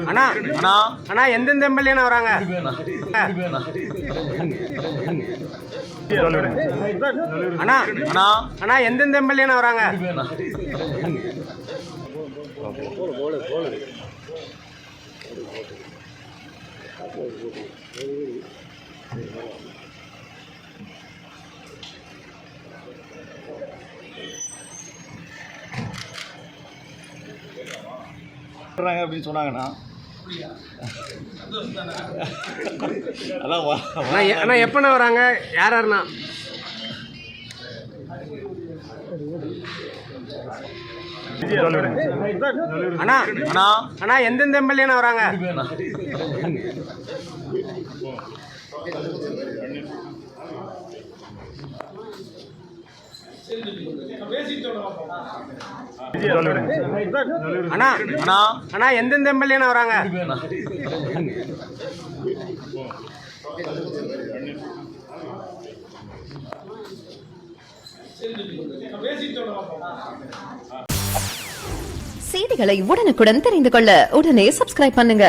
அண்ணா அண்ணா அண்ணா எந்தெந்த எம்எல்ஏ வராங்க? அண்ணா அண்ணா அண்ணா எந்தெந்த எம்எல்ஏ வராங்க? அப்படின்னு சொன்னாங்கண்ணா. அண்ணா எப்பண்ணா வராங்க? யார் யாருண்ணா? அண்ணா அண்ணா அண்ணா எந்தெந்த எம்எல்ஏ வராங்க? அண்ணா அண்ணா அண்ணா எந்தெந்த எம்எல்ஏ வராங்க? செய்திகளை உடனுக்குடன் தெரிந்து கொள்ள உடனே சப்ஸ்கிரைப் பண்ணுங்க.